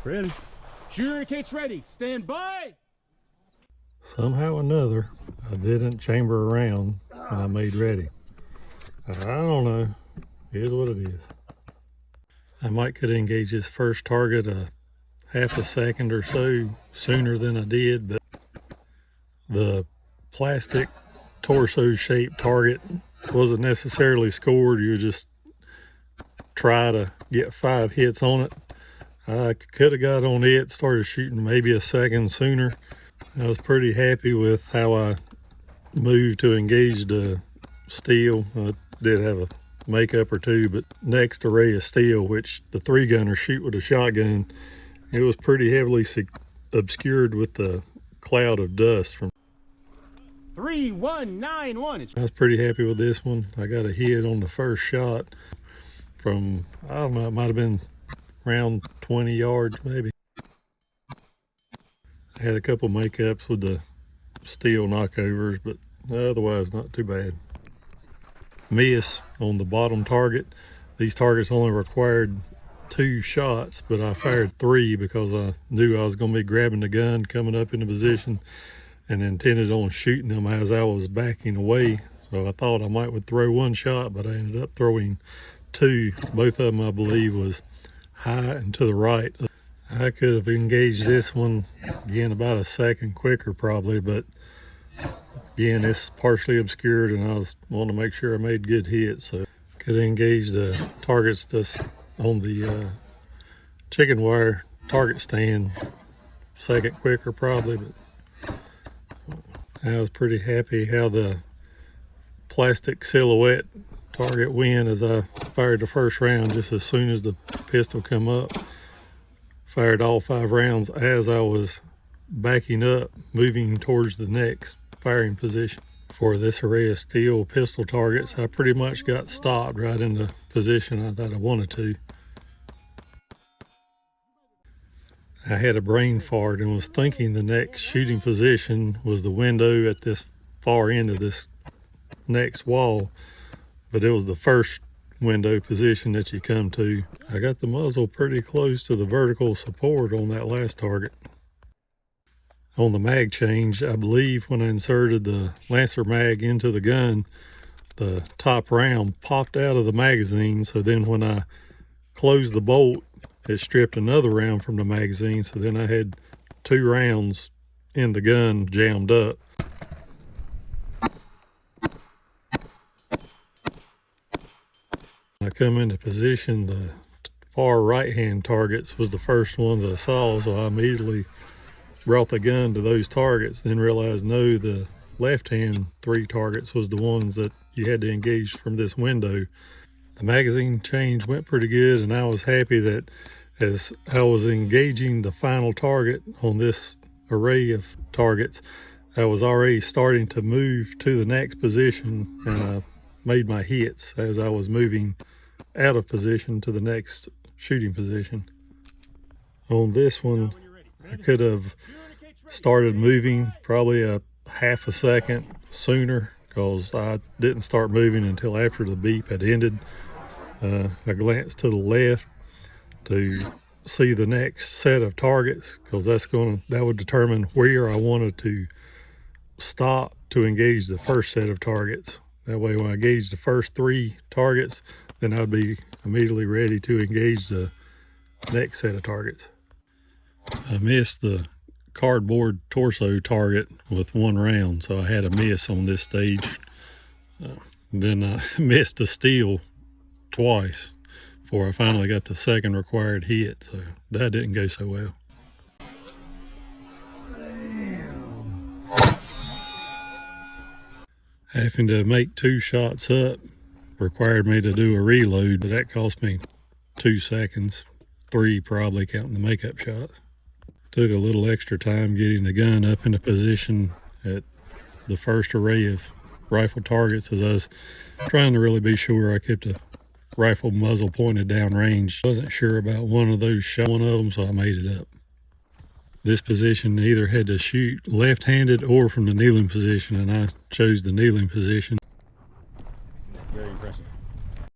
Ready. Shooter indicates ready. Stand by. Somehow or another, I didn't chamber around when I made ready. I don't know. It is what it is. I might could engage this first target a half a second or so sooner than I did, but the plastic torso shaped target wasn't necessarily scored. You would just try to get 5 hits on it. I could have got on it, started shooting maybe a second sooner. I was pretty happy with how I moved to engage the steel. I did have a makeup or two, but next array of steel, which the 3-gunner shoot with a shotgun, it was pretty heavily obscured with the cloud of dust from 3191. I was pretty happy with this one. I got a hit on the first shot from, I don't know, it might have been around 20 yards maybe. I had a couple makeups with the steel knockovers, but otherwise not too bad. Miss on the bottom target. These targets only required 2 shots, but I fired 3 because I knew I was going to be grabbing the gun, coming up into position, and intended on shooting them as I was backing away. So I thought I might would throw 1 shot, but I ended up throwing 2. Both of them, I believe, was high and to the right. I could have engaged this one again about a second quicker probably, but again, it's partially obscured and I was wanting to make sure I made good hits. So could have engaged the targets just on the chicken wire target stand second quicker probably, but I was pretty happy how the plastic silhouette target went as I fired the first round. Just as soon as the pistol come up, fired all 5 rounds as I was backing up, moving towards the next firing position. For this array of steel pistol targets, I pretty much got stopped right in the position that I wanted to. I had a brain fart and was thinking the next shooting position was the window at this far end of this next wall, but it was the first window position that you come to. I got the muzzle pretty close to the vertical support on that last target. On the mag change, I believe when I inserted the Lancer mag into the gun, the top round popped out of the magazine, so then when I closed the bolt, it stripped another round from the magazine, so then I had 2 rounds in the gun jammed up. I come into position, the far right hand targets was the first ones I saw, so I immediately brought the gun to those targets, then realized no, the left hand 3 targets was the ones that you had to engage from this window. The magazine change went pretty good, and I was happy that as I was engaging the final target on this array of targets, I was already starting to move to the next position, and I made my hits as I was moving out of position to the next shooting position. On this one, I could have started moving probably a half a second sooner because I didn't start moving until after the beep had ended. I glanced to the left to see the next set of targets because that would determine where I wanted to stop to engage the first set of targets. That way when I engage the first 3 targets, then I'd be immediately ready to engage the next set of targets. I missed the cardboard torso target with 1 round, so I had a miss on this stage. Then I missed the steel twice before I finally got the second required hit, so that didn't go so well. Having to make 2 shots up required me to do a reload, but that cost me 2 seconds, 3 probably counting the makeup shots. Took a little extra time getting the gun up into position at the first array of rifle targets as I was trying to really be sure I kept a rifle muzzle pointed down range. Wasn't sure about one of those shots, one of them, so I made it up. This position either had to shoot left-handed or from the kneeling position, and I chose the kneeling position. Very impressive.